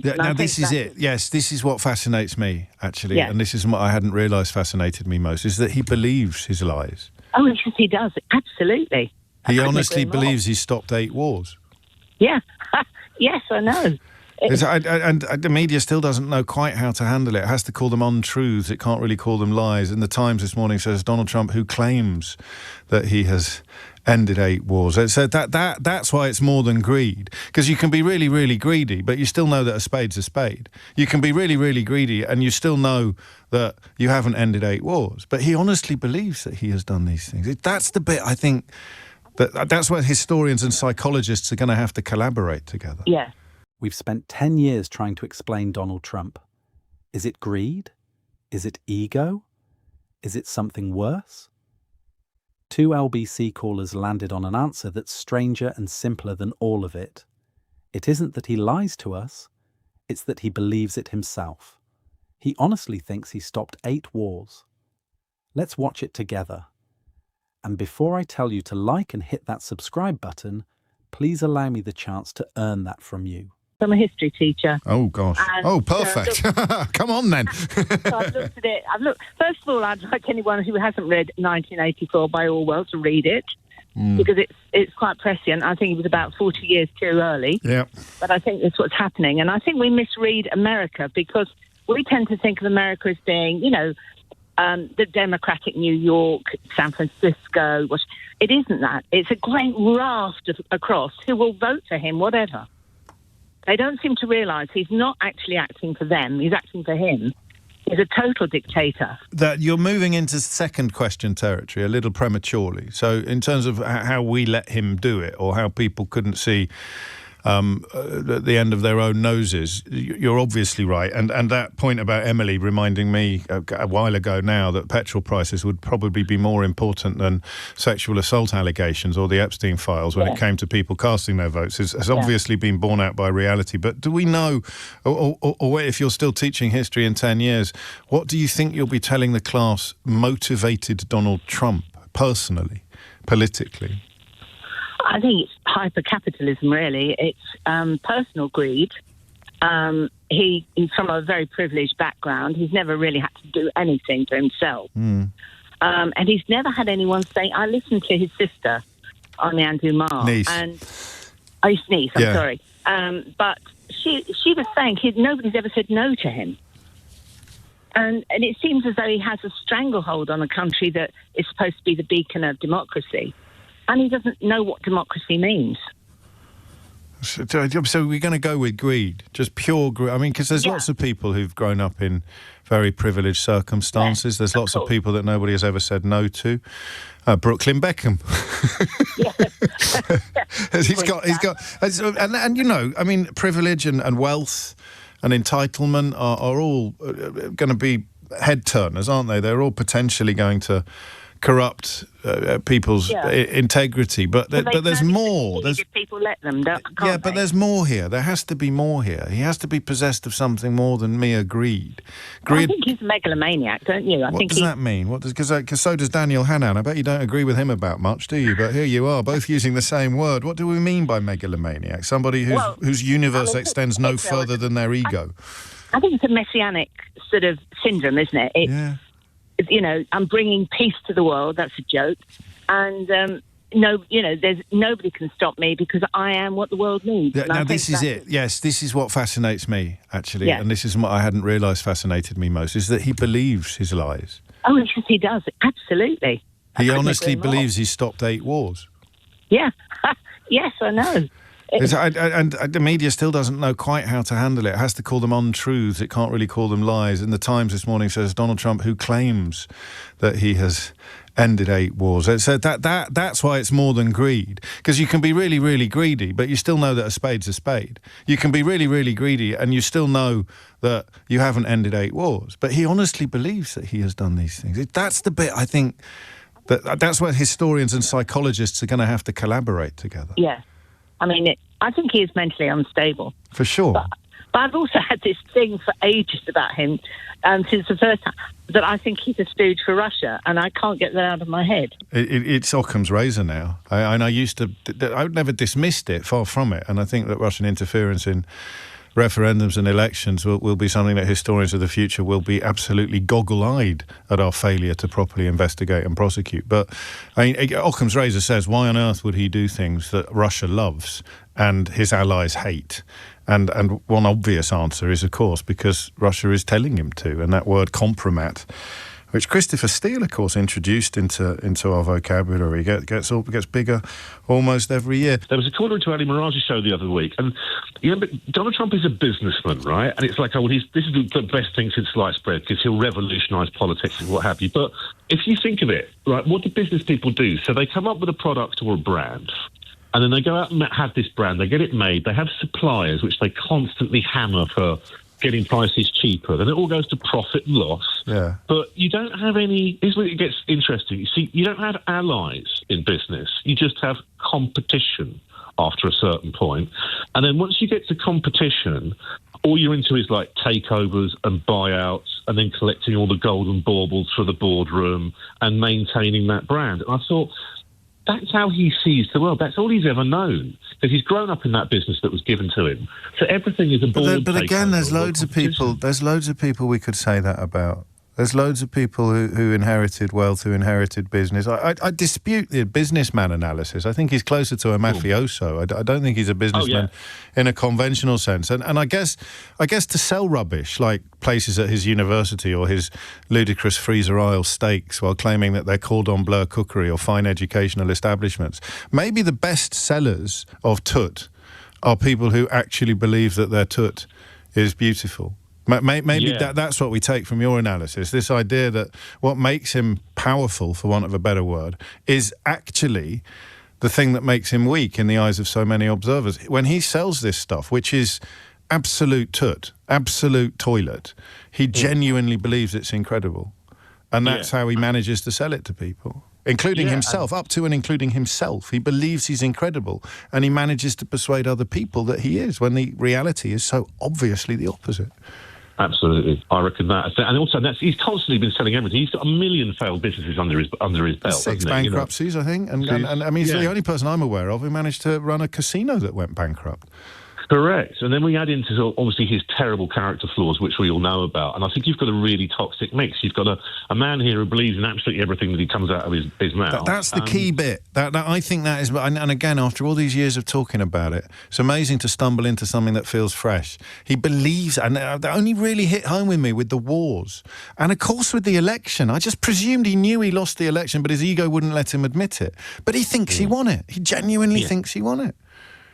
Now, this is it. Yes, this is what fascinates me, actually. Yeah. And this is what I hadn't realised fascinated me most, is that he believes his lies. Oh, yes, he does. Absolutely. He honestly believes he's stopped 8 wars. Yeah. Yes, I know. And the media still doesn't know quite how to handle it. It has to call them untruths. It can't really call them lies. And the Times this morning says Donald Trump, who claims that he has ended 8 wars. So that's why it's more than greed. Because you can be really, really greedy, but you still know that a spade's a spade. You can be really, really greedy and you still know that you haven't ended 8 wars. But he honestly believes that he has done these things. That's the bit, I think, that's where historians and psychologists are going to have to collaborate together. Yeah. We've spent 10 years trying to explain Donald Trump. Is it greed? Is it ego? Is it something worse? 2 LBC callers landed on an answer that's stranger and simpler than all of it. It isn't that he lies to us, it's that he believes it himself. He honestly thinks he stopped 8 wars. Let's watch it together. And before I tell you to like and hit that subscribe button, please allow me the chance to earn that from you. I'm a history teacher. Oh, gosh. And, perfect. Come on, then. So I've looked at it. First of all, I'd like anyone who hasn't read 1984 by Orwell to read it, because it's quite prescient. I think it was about 40 years too early. Yeah. But I think that's what's happening. And I think we misread America, because we tend to think of America as being, the democratic New York, San Francisco. It isn't that. It's a great raft across who will vote for him, whatever. They don't seem to realise he's not actually acting for them. He's acting for him. He's a total dictator. That you're moving into second question territory a little prematurely. So in terms of how we let him do it, or how people couldn't see at the end of their own noses, you're obviously right. And that point about Emily reminding me a while ago now that petrol prices would probably be more important than sexual assault allegations or the Epstein files when it came to people casting their votes has obviously been borne out by reality. But do we know, or if you're still teaching history in 10 years, what do you think you'll be telling the class motivated Donald Trump personally, politically? I think it's hyper-capitalism, really. It's personal greed. He's from a very privileged background. He's never really had to do anything for himself. And he's never had anyone say, I listened to his sister on the Andrew Marr. Niece. His niece, I'm sorry. But she was saying nobody's ever said no to him. And it seems as though he has a stranglehold on a country that is supposed to be the beacon of democracy. And he doesn't know what democracy means. So we're going to go with greed, just pure greed. I mean, because there's lots of people who've grown up in very privileged circumstances. There's lots of people that nobody has ever said no to. Brooklyn Beckham. I mean, privilege and wealth and entitlement are all going to be head turners, aren't they? They're all potentially going to corrupt people's integrity, but there's more. If people let them, but there's more here. There has to be more here. He has to be possessed of something more than mere greed. I think he's a megalomaniac, don't you? What does that mean? Because so does Daniel Hannan. I bet you don't agree with him about much, do you? But here you are, both using the same word. What do we mean by megalomaniac? Somebody whose universe extends no further than their ego. I think it's a messianic sort of syndrome, isn't it? I'm bringing peace to the world. That's a joke. And, there's nobody can stop me because I am what the world needs. Now, this is it. Yes, this is what fascinates me, actually. Yeah. And this is what I hadn't realised fascinated me most, is that he believes his lies. Oh, yes, he does. Absolutely. He honestly believes he's stopped 8 wars. Yeah. Yes, I know. And the media still doesn't know quite how to handle it. It has to call them untruths. It can't really call them lies. And the Times this morning says Donald Trump, who claims that he has ended 8 wars. So that's why it's more than greed. Because you can be really, really greedy, but you still know that a spade's a spade. You can be really, really greedy and you still know that you haven't ended 8 wars. But he honestly believes that he has done these things. That's the bit, I think, that's where historians and psychologists are going to have to collaborate together. Yeah. I mean, I think he is mentally unstable. For sure. But I've also had this thing for ages about him, since the first time, that I think he's a stooge for Russia, and I can't get that out of my head. It's Occam's razor now. I never dismissed it, far from it, and I think that Russian interference in referendums and elections will be something that historians of the future will be absolutely goggle-eyed at our failure to properly investigate and prosecute. But I mean, Occam's razor says, why on earth would he do things that Russia loves and his allies hate? And one obvious answer is, of course, because Russia is telling him to. And that word compromat, which Christopher Steele, of course, introduced into our vocabulary, gets bigger almost every year. There was a caller to Ali Mirage's show the other week, and but Donald Trump is a businessman, right? And it's like, this is the best thing since sliced bread, because he'll revolutionise politics and what have you. But if you think of it, right, what do business people do? So they come up with a product or a brand, and then they go out and have this brand, they get it made, they have suppliers, which they constantly hammer for getting prices cheaper. Then it all goes to profit and loss. Yeah. But you don't have any... Here's where it gets interesting. You see, you don't have allies in business. You just have competition after a certain point. And then once you get to competition, all you're into is like takeovers and buyouts and then collecting all the golden baubles for the boardroom and maintaining that brand. And I thought, that's how he sees the world. That's all he's ever known, because he's grown up in that business that was given to him. So everything is a board. But again, there's loads of people. There's loads of people we could say that about. There's loads of people who inherited wealth, who inherited business. I dispute the businessman analysis. I think he's closer to a mafioso. I don't think he's a businessman in a conventional sense. And I guess to sell rubbish, like places at his university or his ludicrous freezer aisle steaks, while claiming that they're cordon bleu cookery or fine educational establishments, maybe the best sellers of tut are people who actually believe that their tut is beautiful. Maybe that's what we take from your analysis, this idea that what makes him powerful, for want of a better word, is actually the thing that makes him weak in the eyes of so many observers. When he sells this stuff, which is absolute tut, absolute toilet, he genuinely believes it's incredible. And that's how he manages to sell it to people, including himself, up to and including himself. He believes he's incredible, and he manages to persuade other people that he is, when the reality is so obviously the opposite. Absolutely, I reckon that, and also he's constantly been selling everything. He's got 1 million failed businesses under his belt. 6 bankruptcies, I think, and I mean, he's the only person I'm aware of who managed to run a casino that went bankrupt. Correct. And then we add into, obviously, his terrible character flaws, which we all know about. And I think you've got a really toxic mix. You've got a man here who believes in absolutely everything that he comes out of his mouth. That's the key bit. That I think that is... And again, after all these years of talking about it, it's amazing to stumble into something that feels fresh. He believes... And that only really hit home with me with the wars. And, of course, with the election. I just presumed he knew he lost the election, but his ego wouldn't let him admit it. But he thinks he won it. He genuinely thinks he won it.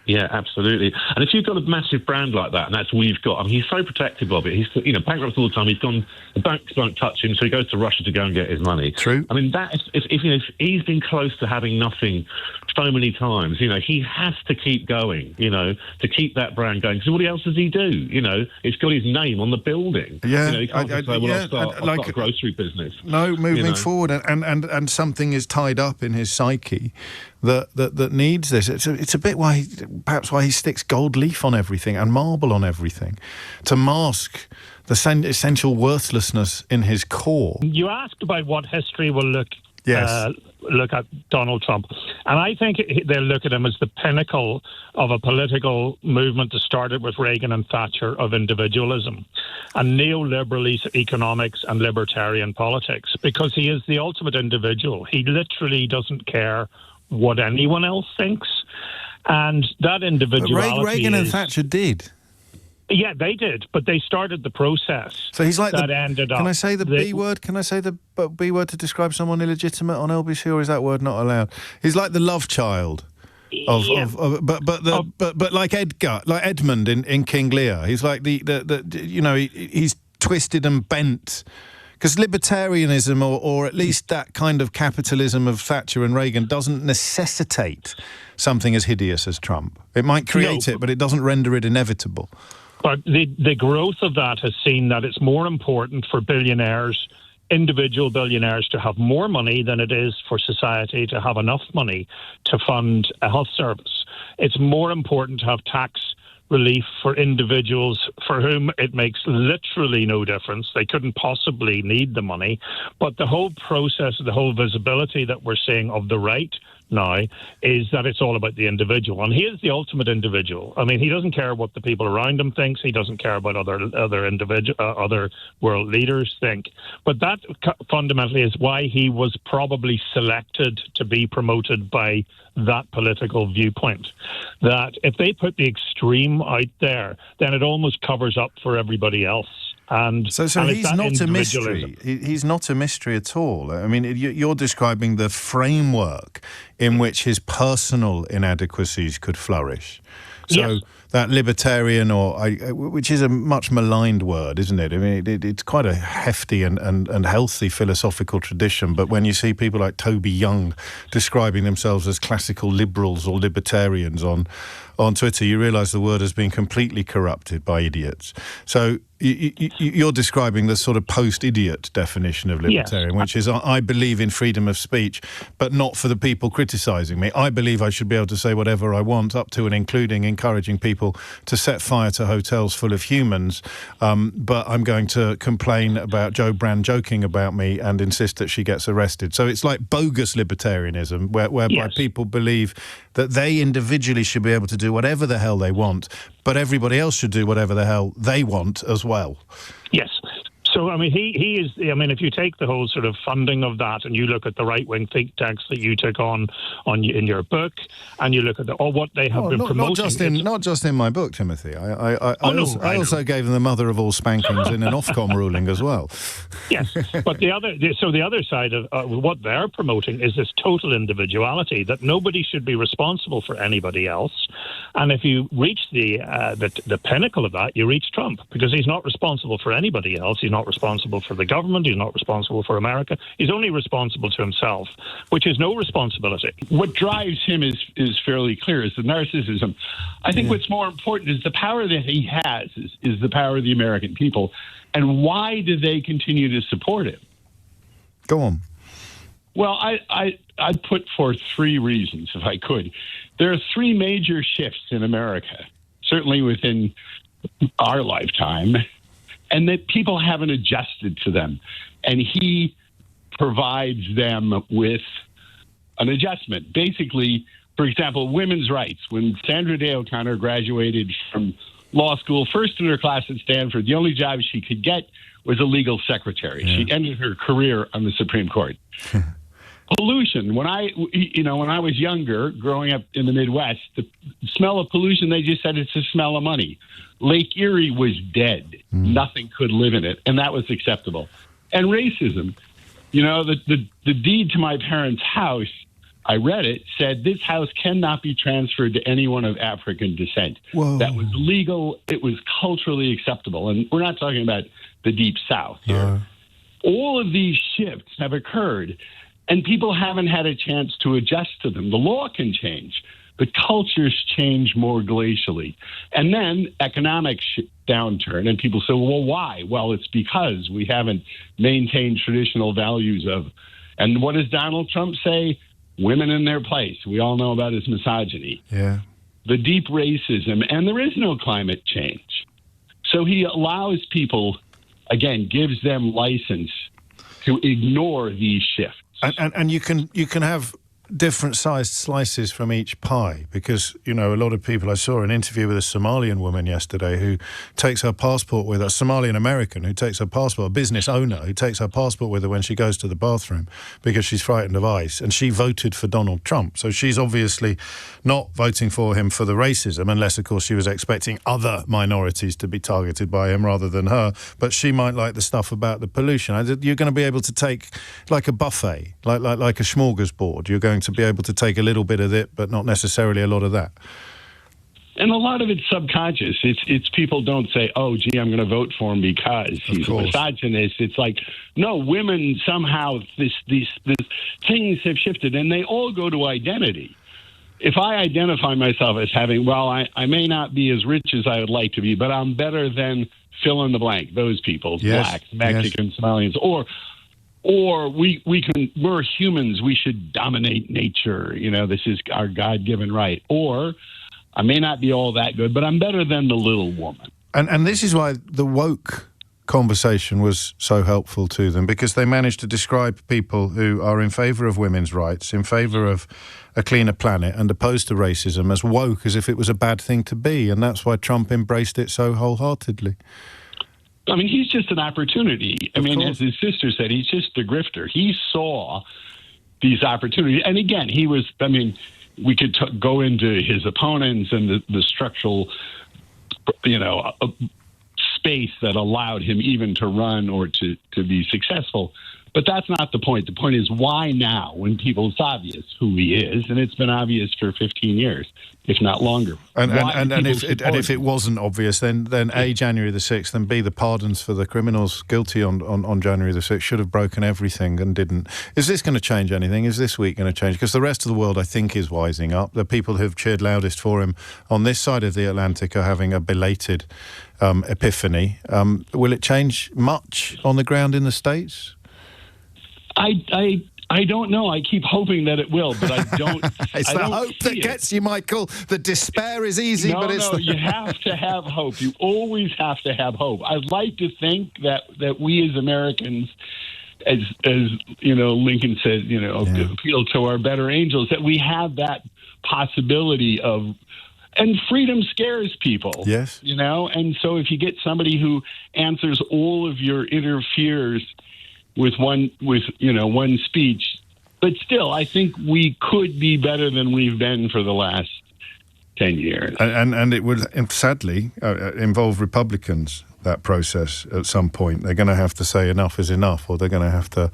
Yeah, absolutely. And if you've got a massive brand like that, and that's all you've got, I mean, he's so protective of it. He's, bankrupt all the time. He's gone, the banks won't touch him, so he goes to Russia to go and get his money. True. I mean, that if he's been close to having nothing so many times, he has to keep going, to keep that brand going. Because what else does he do? It's got his name on the building. Yeah. He can't just say, well, I'll start a grocery business. No, moving forward, and something is tied up in his psyche that needs this. It's a bit perhaps why he sticks gold leaf on everything and marble on everything, to mask the essential worthlessness in his core. You asked about what history will look at Donald Trump, and I think they'll look at him as the pinnacle of a political movement that started with Reagan and Thatcher, of individualism and neoliberal economics and libertarian politics, because he is the ultimate individual. He literally doesn't care what anyone else thinks. And that individuality... Reagan and Thatcher did. Yeah, they did, but they started the process. So he's like ended up... Can I say the B word? Can I say the B word to describe someone illegitimate on LBC, or is that word not allowed? He's like the love child but like Edmund in King Lear. He's like he's twisted and bent. Because libertarianism, or at least that kind of capitalism of Thatcher and Reagan, doesn't necessitate something as hideous as Trump. It might create it, but it doesn't render it inevitable. But the growth of that has seen that it's more important for billionaires, individual billionaires, to have more money than it is for society to have enough money to fund a health service. It's more important to have tax relief for individuals for whom it makes literally no difference. They couldn't possibly need the money. But the whole process, the whole visibility that we're seeing of the right now is that it's all about the individual, and he is the ultimate individual. I mean, he doesn't care what the people around him thinks. He doesn't care about other world leaders think. But that fundamentally is why he was probably selected to be promoted by that political viewpoint. That if they put the extreme out there, then it almost covers up for everybody else. And so he's not a mystery. He's not a mystery at all. I mean, you're describing the framework in which his personal inadequacies could flourish. So yes. That libertarian, which is a much maligned word, isn't it? I mean, it's quite a hefty and healthy philosophical tradition. But when you see people like Toby Young describing themselves as classical liberals or libertarians on Twitter, you realise the word has been completely corrupted by idiots. So you're describing the sort of post-idiot definition of libertarian, which is I believe in freedom of speech, but not for the people criticising me. I believe I should be able to say whatever I want, up to and including encouraging people to set fire to hotels full of humans, but I'm going to complain about Jo Brand joking about me and insist that she gets arrested. So it's like bogus libertarianism, whereby people believe that they individually should be able to do whatever the hell they want, but everybody else should do whatever the hell they want as well. Yes. So, I mean, he is, I mean, if you take the whole sort of funding of that and you look at the right-wing think tanks that you took on in your book, and you look at what they have been promoting. Not just in my book, Timothy. I also gave them the mother of all spankings in an Ofcom ruling as well. Yes, but the other side of what they're promoting is this total individuality, that nobody should be responsible for anybody else. And if you reach the pinnacle of that, you reach Trump, because he's not responsible for anybody else. He's not responsible for the government. He's not responsible for America. He's only responsible to himself, which is no responsibility. What drives him is fairly clear, is the narcissism. I think what's more important is the power that he has is the power of the American people. And why do they continue to support him? Go on. Well, I'd put forth three reasons, if I could. There are three major shifts in America, certainly within our lifetime, and that people haven't adjusted to them. And he provides them with an adjustment. Basically, for example, women's rights. When Sandra Day O'Connor graduated from law school, first in her class at Stanford, the only job she could get was a legal secretary. Yeah. She ended her career on the Supreme Court. Pollution. When I was younger, growing up in the Midwest, the smell of pollution, they just said it's the smell of money. Lake Erie was dead. Nothing could live in it, and that was acceptable. And racism. You know, the deed to my parents' house, I read it, said this house cannot be transferred to anyone of African descent. Whoa. That was legal. It was culturally acceptable. And we're not talking about the Deep South here. All of these shifts have occurred, and people haven't had a chance to adjust to them. The law can change, but cultures change more glacially. And then economic downturn, and people say, well, why? Well, it's because we haven't maintained traditional values of, and what does Donald Trump say? Women in their place. We all know about his misogyny. Yeah. The deep racism, and there is no climate change. So he allows people, again, gives them license to ignore these shifts. And you can have different sized slices from each pie, because, you know, a lot of people, I saw an interview with a Somalian woman yesterday who takes her passport with her, Somalian American who takes her passport, a business owner who takes her passport with her when she goes to the bathroom because she's frightened of ice, and she voted for Donald Trump. So she's obviously not voting for him for the racism, unless of course she was expecting other minorities to be targeted by him rather than her, but she might like the stuff about the pollution. You're going to be able to take, like a buffet, like a smorgasbord, you're going to be able to take a little bit of it, but not necessarily a lot of that. And a lot of it's subconscious. It's people don't say, oh, gee, I'm going to vote for him because he's a misogynist. It's like, no, women somehow, these things have shifted, and they all go to identity. If I identify myself as having, well, I may not be as rich as I would like to be, but I'm better than fill in the blank, those people, blacks, Mexicans, Somalians, or we're humans, we should dominate nature. You know, this is our God-given right. Or I may not be all that good, but I'm better than the little woman. And this is why the woke conversation was so helpful to them, because they managed to describe people who are in favour of women's rights, in favour of a cleaner planet and opposed to racism as woke, as if it was a bad thing to be. And that's why Trump embraced it so wholeheartedly. I mean, he's just an opportunity. As his sister said, he's just a grifter. He saw these opportunities. And again, we could go into his opponents and the structural, space that allowed him even to run or to be successful. But that's not the point. The point is, why now, when it's obvious who he is, and it's been obvious for 15 years, if not longer. And if it wasn't obvious, then A, January the 6th, and B, the pardons for the criminals guilty on January the 6th should have broken everything and didn't. Is this going to change anything? Is this week going to change? Because the rest of the world, I think, is wising up. The people who've cheered loudest for him on this side of the Atlantic are having a belated epiphany. Will it change much on the ground in the States? I don't know. I keep hoping that it will, but I don't. It's the hope that gets you, Michael. The despair is easy, you have to have hope. You always have to have hope. I'd like to think that we as Americans, as Lincoln said, appeal to our better angels, that we have that possibility of. And freedom scares people. Yes. And so if you get somebody who answers all of your inner fears with one speech, but still, I think we could be better than we've been for the last 10 years. And it would sadly involve Republicans, that process, at some point. They're going to have to say enough is enough, or they're going to have to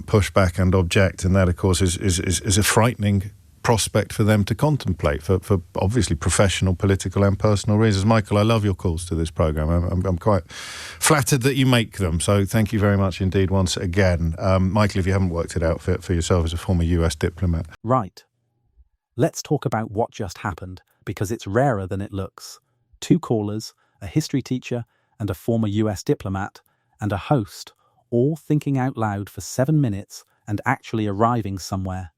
push back and object, and that, of course, is a frightening prospect for them to contemplate for obviously professional, political and personal reasons. Michael, I love your calls to this programme. I'm quite flattered that you make them, so thank you very much indeed once again. Michael, if you haven't worked it out for yourself as a former US diplomat. Right. Let's talk about what just happened, because it's rarer than it looks. 2 callers, a history teacher and a former US diplomat, and a host, all thinking out loud for 7 minutes and actually arriving somewhere.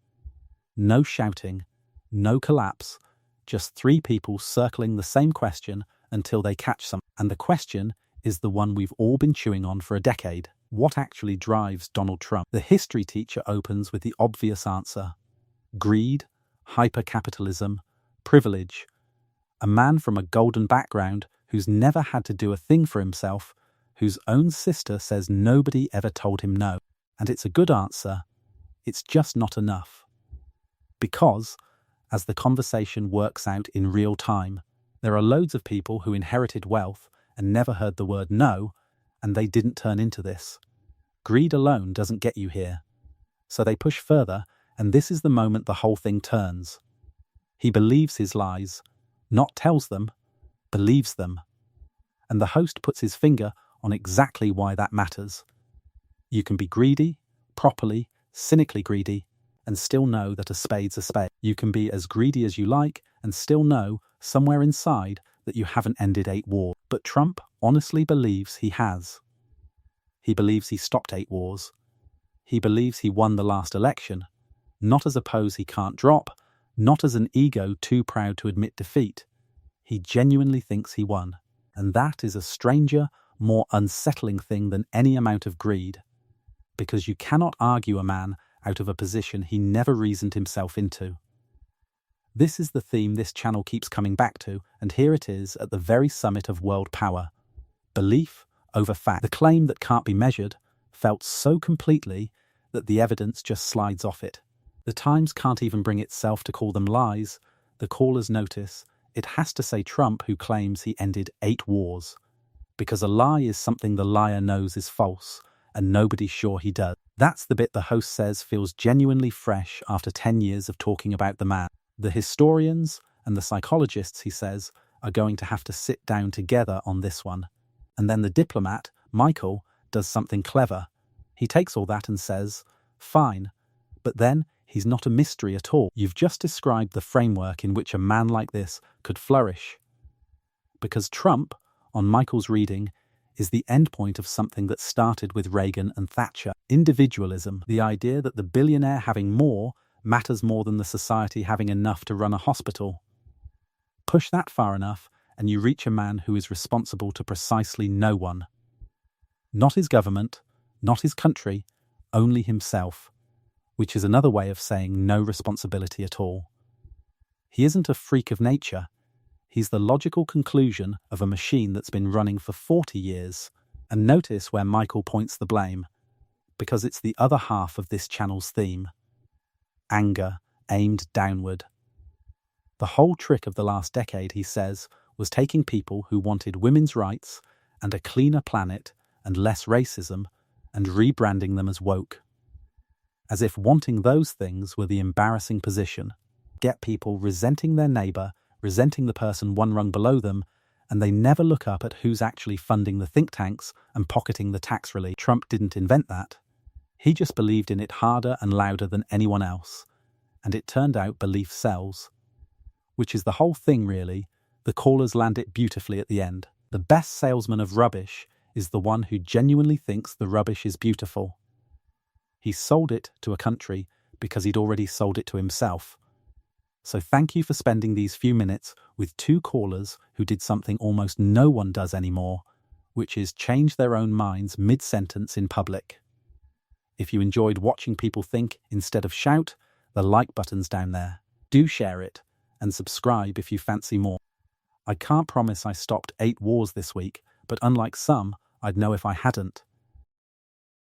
No shouting, no collapse, just 3 people circling the same question until they catch some. And the question is the one we've all been chewing on for a decade. What actually drives Donald Trump? The history teacher opens with the obvious answer. Greed, hyper-capitalism, privilege. A man from a golden background who's never had to do a thing for himself, whose own sister says nobody ever told him no. And it's a good answer. It's just not enough. Because, as the conversation works out in real time, there are loads of people who inherited wealth and never heard the word no, and they didn't turn into this. Greed alone doesn't get you here. So they push further, and this is the moment the whole thing turns. He believes his lies, not tells them, believes them. And the host puts his finger on exactly why that matters. You can be greedy, properly, cynically greedy, and still know that a spade's a spade. You can be as greedy as you like and still know, somewhere inside, that you haven't ended 8 wars. But Trump honestly believes he has. He believes he stopped 8 wars. He believes he won the last election, not as a pose he can't drop, not as an ego too proud to admit defeat. He genuinely thinks he won. And that is a stranger, more unsettling thing than any amount of greed. Because you cannot argue a man out of a position he never reasoned himself into. This is the theme this channel keeps coming back to, and here it is at the very summit of world power. Belief over fact. The claim that can't be measured, felt so completely that the evidence just slides off it. The Times can't even bring itself to call them lies. The callers notice it has to say Trump, who claims he ended 8 wars. Because a lie is something the liar knows is false, and nobody's sure he does. That's the bit the host says feels genuinely fresh after 10 years of talking about the man. The historians and the psychologists, he says, are going to have to sit down together on this one. And then the diplomat, Michael, does something clever. He takes all that and says, fine, but then he's not a mystery at all. You've just described the framework in which a man like this could flourish. Because Trump, on Michael's reading, is the endpoint of something that started with Reagan and Thatcher. Individualism, the idea that the billionaire having more matters more than the society having enough to run a hospital. Push that far enough, and you reach a man who is responsible to precisely no one. Not his government, not his country, only himself, which is another way of saying no responsibility at all. He isn't a freak of nature. He's the logical conclusion of a machine that's been running for 40 years. And notice where Michael points the blame, because it's the other half of this channel's theme. Anger aimed downward. The whole trick of the last decade, he says, was taking people who wanted women's rights and a cleaner planet and less racism and rebranding them as woke. As if wanting those things were the embarrassing position. Get people resenting their neighbour, resenting the person one rung below them, and they never look up at who's actually funding the think tanks and pocketing the tax relief. Trump didn't invent that. He just believed in it harder and louder than anyone else. And it turned out belief sells. Which is the whole thing, really. The callers land it beautifully at the end. The best salesman of rubbish is the one who genuinely thinks the rubbish is beautiful. He sold it to a country because he'd already sold it to himself. So thank you for spending these few minutes with two callers who did something almost no one does anymore, which is change their own minds mid-sentence in public. If you enjoyed watching people think instead of shout, the like button's down there. Do share it and subscribe if you fancy more. I can't promise I stopped 8 wars this week, but unlike some, I'd know if I hadn't.